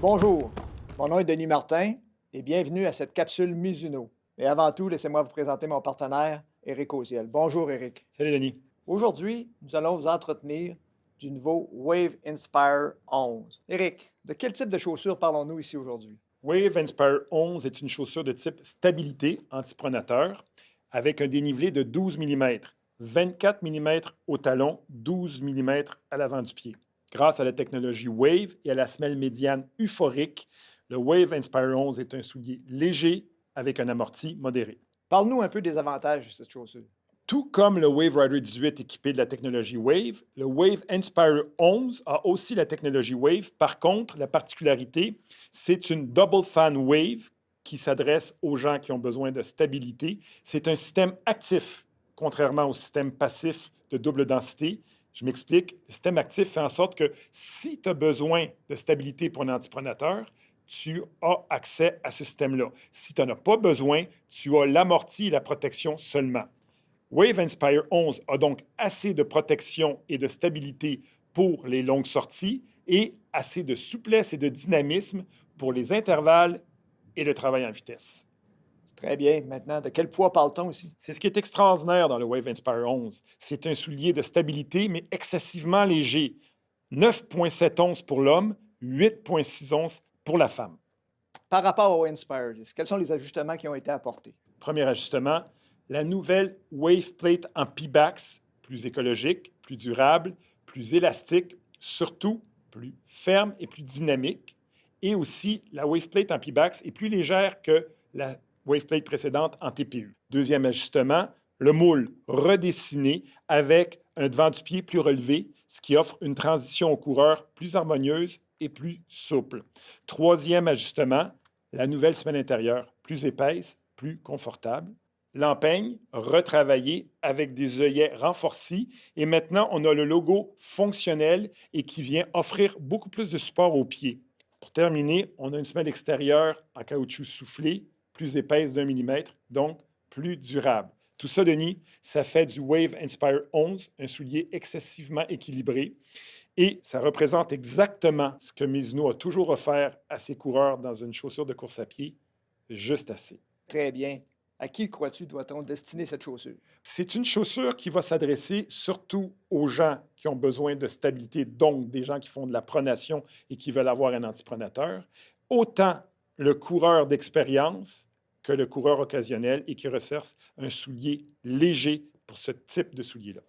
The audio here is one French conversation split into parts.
Bonjour, mon nom est Denis Martin et bienvenue à cette capsule Mizuno. Mais avant tout, laissez-moi vous présenter mon partenaire, Éric Auziel. Bonjour Éric. Salut Denis. Aujourd'hui, nous allons vous entretenir du nouveau Wave Inspire 11. Éric, de quel type de chaussures parlons-nous ici aujourd'hui? Wave Inspire 11 est une chaussure de type stabilité antipronateur avec un dénivelé de 12 mm, 24 mm au talon, 12 mm à l'avant du pied. Grâce à la technologie Wave et à la semelle médiane euphorique, le Wave Inspire 11 est un soulier léger avec un amorti modéré. Parle-nous un peu des avantages de cette chaussure. Tout comme le Wave Rider 18 équipé de la technologie Wave, le Wave Inspire 11 a aussi la technologie Wave. Par contre, la particularité, c'est une Double Fan Wave qui s'adresse aux gens qui ont besoin de stabilité. C'est un système actif, contrairement au système passif de double densité. Je m'explique. Le système actif fait en sorte que si tu as besoin de stabilité pour un antipronateur, tu as accès à ce système-là. Si tu n'en as pas besoin, tu as l'amorti et la protection seulement. Wave Inspire 11 a donc assez de protection et de stabilité pour les longues sorties et assez de souplesse et de dynamisme pour les intervalles et le travail en vitesse. Très bien. Maintenant, de quel poids parle-t-on ici? C'est ce qui est extraordinaire dans le Wave Inspire 11. C'est un soulier de stabilité, mais excessivement léger. 9,7 onces pour l'homme, 8,6 onces pour la femme. Par rapport au Inspire 10, quels sont les ajustements qui ont été apportés? Premier ajustement, la nouvelle Wave Plate en Pebax, plus écologique, plus durable, plus élastique, surtout plus ferme et plus dynamique. Et aussi, la Wave Plate en Pebax est plus légère que la Wave Plate précédente en TPU. Deuxième ajustement, le moule redessiné avec un devant du pied plus relevé, ce qui offre une transition au coureur plus harmonieuse et plus souple. Troisième ajustement, la nouvelle semelle intérieure, plus épaisse, plus confortable. L'empeigne retravaillée avec des œillets renforcés. Et maintenant, on a le logo fonctionnel et qui vient offrir beaucoup plus de support aux pieds. Pour terminer, on a une semelle extérieure en caoutchouc soufflé, plus épaisse d'1 millimètre, donc plus durable. Tout ça, Denis, ça fait du Wave Inspire 11 un soulier excessivement équilibré. Et ça représente exactement ce que Mizuno a toujours offert à ses coureurs dans une chaussure de course à pied, juste assez. Très bien. À qui crois-tu doit-on destiner cette chaussure? C'est une chaussure qui va s'adresser surtout aux gens qui ont besoin de stabilité, donc des gens qui font de la pronation et qui veulent avoir un antipronateur, autant le coureur d'expérience que le coureur occasionnel et qui recherche un soulier léger pour ce type de soulier-là.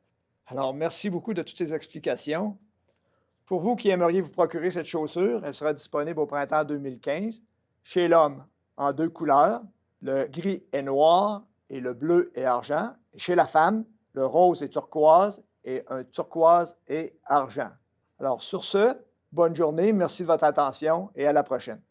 Alors, merci beaucoup de toutes ces explications. Pour vous qui aimeriez vous procurer cette chaussure, elle sera disponible au printemps 2015 chez l'homme en 2 couleurs. Le gris et noir et le bleu et argent. Et chez la femme, le rose et turquoise et un turquoise et argent. Alors, sur ce, bonne journée, merci de votre attention et à la prochaine.